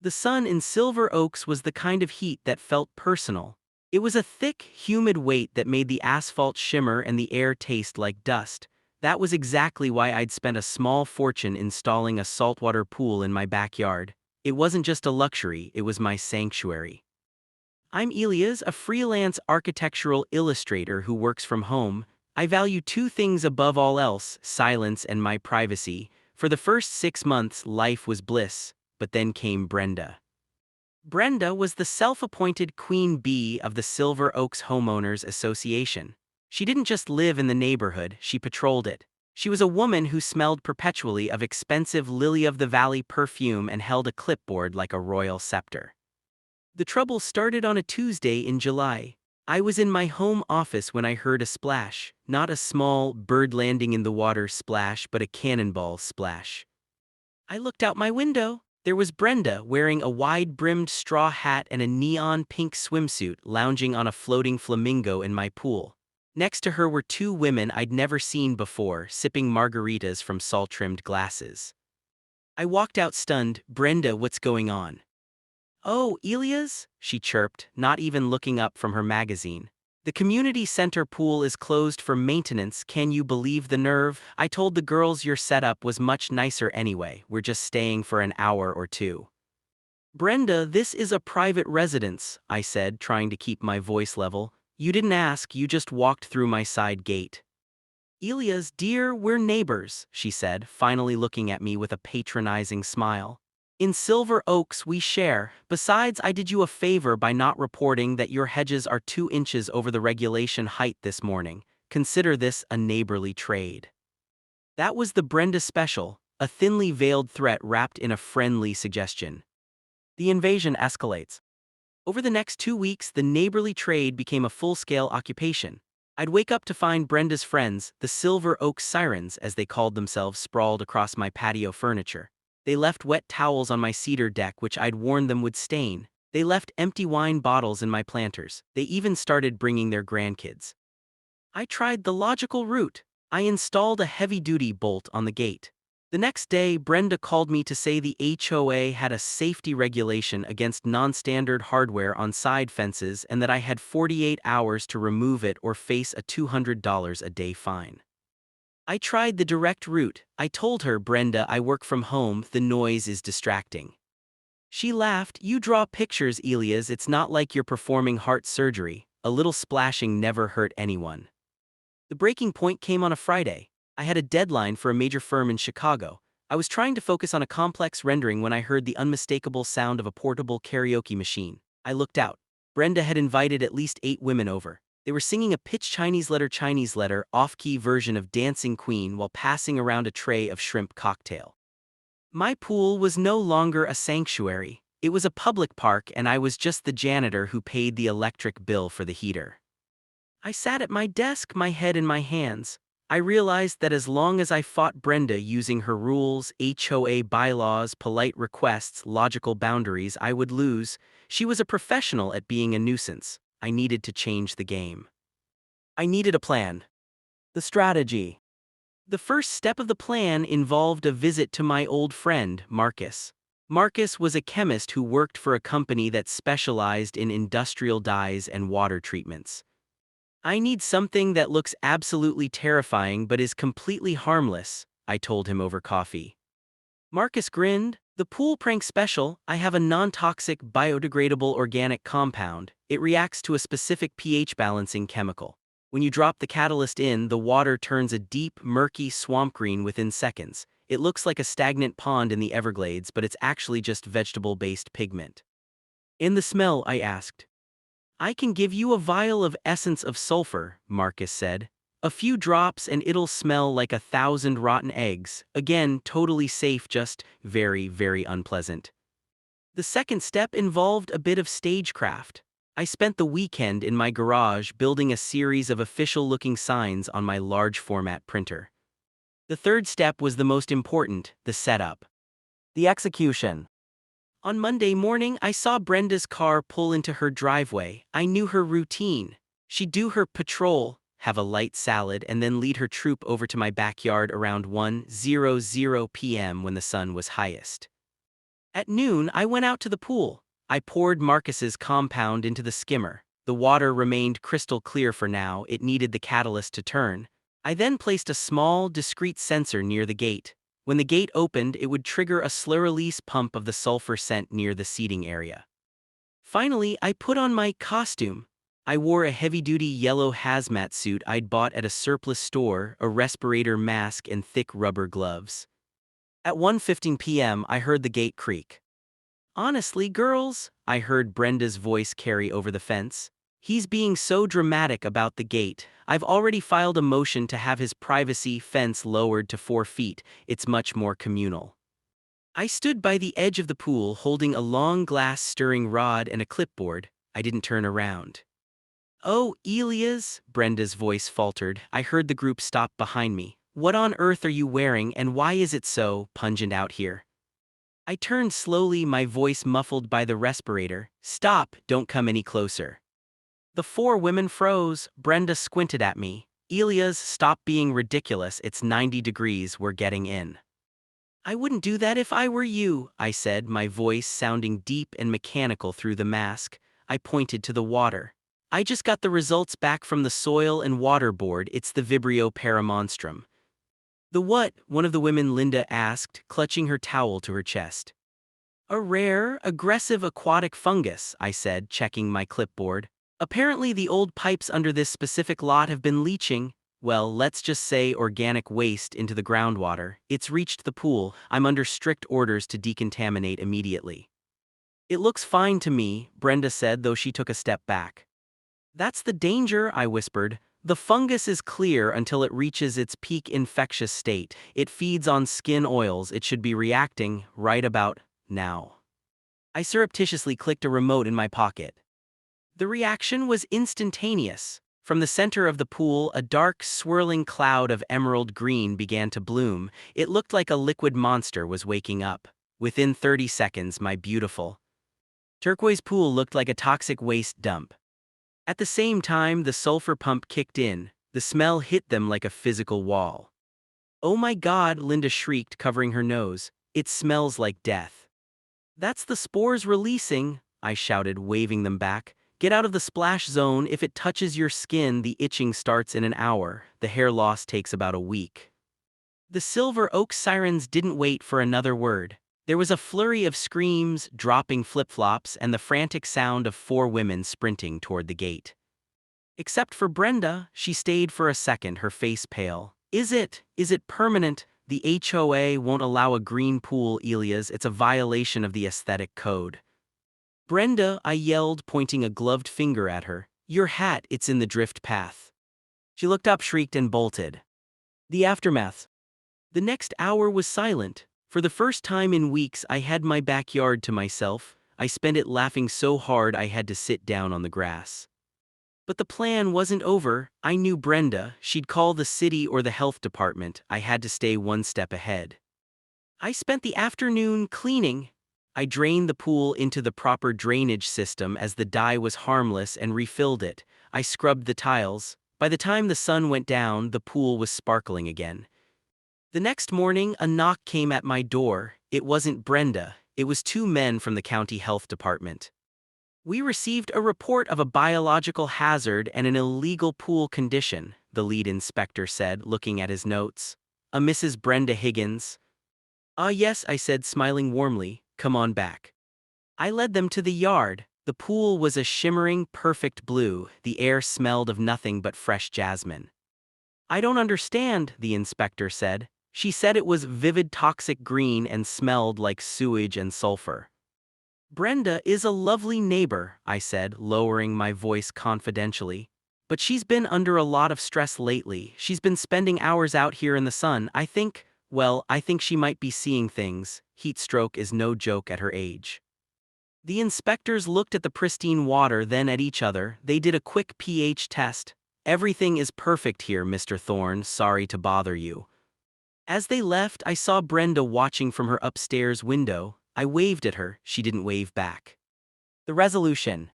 The sun in Silver Oaks was the kind of heat that felt personal. It was a thick, humid weight that made the asphalt shimmer and the air taste like dust. That was exactly why I'd spent a small fortune installing a saltwater pool in my backyard. It wasn't just a luxury, it was my sanctuary. I'm Elias, a freelance architectural illustrator who works from home. I value two things above all else: silence and my privacy. For the first 6 months, life was bliss, but then came Brenda. Brenda was the self-appointed queen bee of the Silver Oaks Homeowners Association. She didn't just live in the neighborhood, she patrolled it. She was a woman who smelled perpetually of expensive lily-of-the-valley perfume and held a clipboard like a royal scepter. The trouble started on a Tuesday in July. I was in my home office when I heard a splash, not a small bird landing in the water splash, but a cannonball splash. I looked out my window. There was Brenda wearing a wide-brimmed straw hat and a neon pink swimsuit lounging on a floating flamingo in my pool. Next to her were two women I'd never seen before, sipping margaritas from salt-trimmed glasses. I walked out stunned. "Brenda, what's going on?" "Oh, Elias," she chirped, not even looking up from her magazine. "The community center pool is closed for maintenance. Can you believe the nerve? I told the girls your setup was much nicer anyway. We're just staying for an hour or two." "Brenda, this is a private residence," I said, trying to keep my voice level. "You didn't ask, you just walked through my side gate." "Elias, dear, we're neighbors," she said, finally looking at me with a patronizing smile. "In Silver Oaks we share. Besides, I did you a favor by not reporting that your hedges are 2 inches over the regulation height this morning. Consider this a neighborly trade." That was the Brenda special, a thinly veiled threat wrapped in a friendly suggestion. The invasion escalates. Over the next 2 weeks, the neighborly trade became a full-scale occupation. I'd wake up to find Brenda's friends, the Silver Oaks Sirens as they called themselves, sprawled across my patio furniture. They left wet towels on my cedar deck which I'd warned them would stain. They left empty wine bottles in my planters. They even started bringing their grandkids. I tried the logical route. I installed a heavy-duty bolt on the gate. The next day, Brenda called me to say the HOA had a safety regulation against non-standard hardware on side fences and that I had 48 hours to remove it or face a $200 a day fine. I tried the direct route. I told her, "Brenda, I work from home, the noise is distracting." She laughed. "You draw pictures, Elias, it's not like you're performing heart surgery. A little splashing never hurt anyone." The breaking point came on a Friday. I had a deadline for a major firm in Chicago. I was trying to focus on a complex rendering when I heard the unmistakable sound of a portable karaoke machine. I looked out. Brenda had invited at least 8 women over. They were singing a pitch Chinese letter off-key version of Dancing Queen while passing around a tray of shrimp cocktail. My pool was no longer a sanctuary. It was a public park and I was just the janitor who paid the electric bill for the heater. I sat at my desk, my head in my hands. I realized that as long as I fought Brenda using her rules, HOA bylaws, polite requests, logical boundaries, I would lose. She was a professional at being a nuisance. I needed to change the game. I needed a plan. The strategy. The first step of the plan involved a visit to my old friend, Marcus. Marcus was a chemist who worked for a company that specialized in industrial dyes and water treatments. "I need something that looks absolutely terrifying but is completely harmless," I told him over coffee. Marcus grinned. "The pool prank special. I have a non-toxic, biodegradable organic compound. It reacts to a specific pH balancing chemical. When you drop the catalyst in, the water turns a deep, murky swamp green within seconds. It looks like a stagnant pond in the Everglades, but it's actually just vegetable-based pigment." "In the smell?" I asked. "I can give you a vial of essence of sulfur," Marcus said. "A few drops and it'll smell like 1,000 rotten eggs. Again, totally safe, just very, very unpleasant." The second step involved a bit of stagecraft. I spent the weekend in my garage building a series of official-looking signs on my large-format printer. The third step was the most important: the setup. The execution. On Monday morning, I saw Brenda's car pull into her driveway. I knew her routine. She'd do her patrol, have a light salad, and then lead her troop over to my backyard around 1:00 p.m. when the sun was highest. At noon, I went out to the pool. I poured Marcus's compound into the skimmer. The water remained crystal clear for now, it needed the catalyst to turn. I then placed a small, discreet sensor near the gate. When the gate opened, it would trigger a slow-release pump of the sulfur scent near the seating area. Finally, I put on my costume. I wore a heavy-duty yellow hazmat suit I'd bought at a surplus store, a respirator mask and thick rubber gloves. At 1:15 p.m., I heard the gate creak. "Honestly, girls," I heard Brenda's voice carry over the fence. "He's being so dramatic about the gate. I've already filed a motion to have his privacy fence lowered to 4 feet. It's much more communal." I stood by the edge of the pool holding a long glass stirring rod and a clipboard. I didn't turn around. "Oh, Elias," Brenda's voice faltered. I heard the group stop behind me. "What on earth are you wearing and why is it so pungent out here?" I turned slowly, my voice muffled by the respirator. "Stop, don't come any closer." The 4 women froze. Brenda squinted at me. "Elias, stop being ridiculous, it's 90 degrees, we're getting in." "I wouldn't do that if I were you," I said, my voice sounding deep and mechanical through the mask. I pointed to the water. "I just got the results back from the Soil and Water Board, it's the Vibrio paramonstrum." "The what?" one of the women, Linda, asked, clutching her towel to her chest. "A rare, aggressive aquatic fungus," I said, checking my clipboard. "Apparently the old pipes under this specific lot have been leaching, well, let's just say organic waste into the groundwater. It's reached the pool. I'm under strict orders to decontaminate immediately." "It looks fine to me," Brenda said, though she took a step back. "That's the danger," I whispered. "The fungus is clear until it reaches its peak infectious state. It feeds on skin oils. It should be reacting right about now." I surreptitiously clicked a remote in my pocket. The reaction was instantaneous. From the center of the pool, a dark, swirling cloud of emerald green began to bloom. It looked like a liquid monster was waking up. Within 30 seconds, my beautiful turquoise pool looked like a toxic waste dump. At the same time, the sulfur pump kicked in. The smell hit them like a physical wall. "Oh my God," Linda shrieked, covering her nose. "It smells like death." "That's the spores releasing," I shouted, waving them back. "Get out of the splash zone. If it touches your skin, the itching starts in an hour. The hair loss takes about a week." The Silver Oak sirens didn't wait for another word. There was a flurry of screams, dropping flip-flops, and the frantic sound of 4 women sprinting toward the gate. Except for Brenda, she stayed for a second, her face pale. Is it permanent? The HOA won't allow a green pool, Elias. It's a violation of the aesthetic code." "Brenda," I yelled, pointing a gloved finger at her. "Your hat, it's in the drift path." She looked up, shrieked, and bolted. The aftermath. The next hour was silent. For the first time in weeks, I had my backyard to myself. I spent it laughing so hard I had to sit down on the grass. But the plan wasn't over. I knew Brenda. She'd call the city or the health department. I had to stay one step ahead. I spent the afternoon cleaning. I drained the pool into the proper drainage system as the dye was harmless and refilled it. I scrubbed the tiles. By the time the sun went down, the pool was sparkling again. The next morning, a knock came at my door. It wasn't Brenda. It was 2 men from the county health department. "We received a report of a biological hazard and an illegal pool condition," the lead inspector said, looking at his notes. "A Mrs. Brenda Higgins." "Ah, yes," I said, smiling warmly. "Come on back." I led them to the yard. The pool was a shimmering, perfect blue. The air smelled of nothing but fresh jasmine. "I don't understand," the inspector said. "She said it was vivid toxic green and smelled like sewage and sulfur." "Brenda is a lovely neighbor," I said, lowering my voice confidentially. "But she's been under a lot of stress lately. She's been spending hours out here in the sun. I think she might be seeing things. Heat stroke is no joke at her age." The inspectors looked at the pristine water, then at each other. They did a quick pH test. "Everything is perfect here, Mr. Thorne. Sorry to bother you." As they left, I saw Brenda watching from her upstairs window. I waved at her. She didn't wave back. The resolution.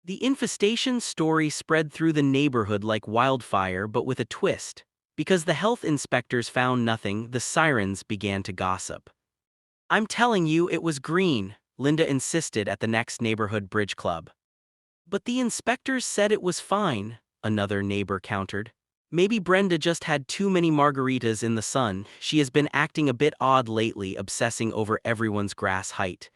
The infestation story spread through the neighborhood like wildfire, but with a twist. Because the health inspectors found nothing, the sirens began to gossip. I'm telling you it was green, Linda insisted at the next neighborhood bridge club. But the inspectors said it was fine, another neighbor countered. Maybe Brenda just had too many margaritas in the sun. She has been acting a bit odd lately, obsessing over everyone's grass height.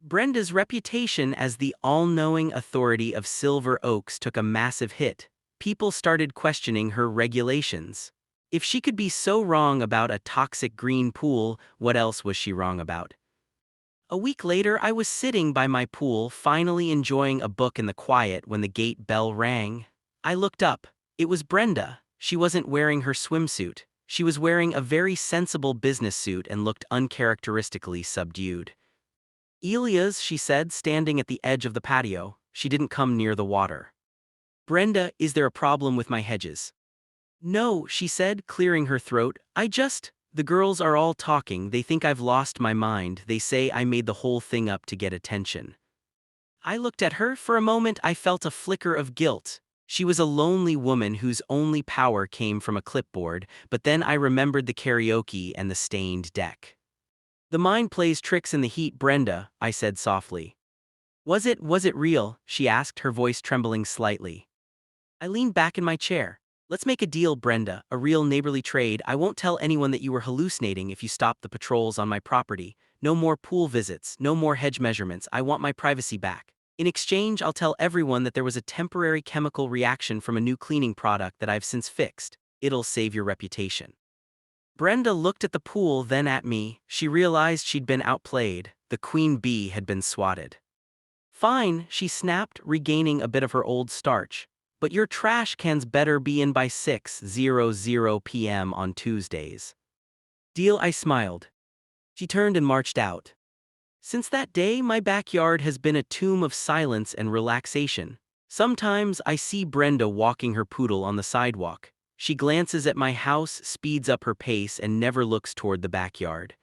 Brenda's reputation as the all-knowing authority of Silver Oaks took a massive hit. People started questioning her regulations. If she could be so wrong about a toxic green pool, what else was she wrong about? A week later, I was sitting by my pool, finally enjoying a book in the quiet when the gate bell rang. I looked up. It was Brenda. She wasn't wearing her swimsuit. She was wearing a very sensible business suit and looked uncharacteristically subdued. Elias, she said, standing at the edge of the patio. She didn't come near the water. Brenda, is there a problem with my hedges? No, she said, clearing her throat. The girls are all talking. They think I've lost my mind. They say I made the whole thing up to get attention. I looked at her. For a moment, I felt a flicker of guilt. She was a lonely woman whose only power came from a clipboard, but then I remembered the karaoke and the stained deck. The mind plays tricks in the heat, Brenda, I said softly. Was it real? She asked, her voice trembling slightly. I leaned back in my chair. Let's make a deal, Brenda, a real neighborly trade. I won't tell anyone that you were hallucinating if you stop the patrols on my property. No more pool visits, no more hedge measurements. I want my privacy back. In exchange, I'll tell everyone that there was a temporary chemical reaction from a new cleaning product that I've since fixed. It'll save your reputation. Brenda looked at the pool, then at me. She realized she'd been outplayed. The queen bee had been swatted. Fine, she snapped, regaining a bit of her old starch. But your trash cans better be in by 6:00 p.m. on Tuesdays. Deal, I smiled. She turned and marched out. Since that day, my backyard has been a tomb of silence and relaxation. Sometimes I see Brenda walking her poodle on the sidewalk. She glances at my house, speeds up her pace, and never looks toward the backyard.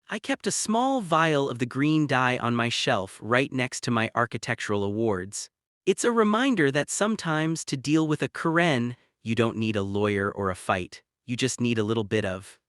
I kept a small vial of the green dye on my shelf right next to my architectural awards. It's a reminder that sometimes to deal with a Karen, you don't need a lawyer or a fight. You just need a little bit of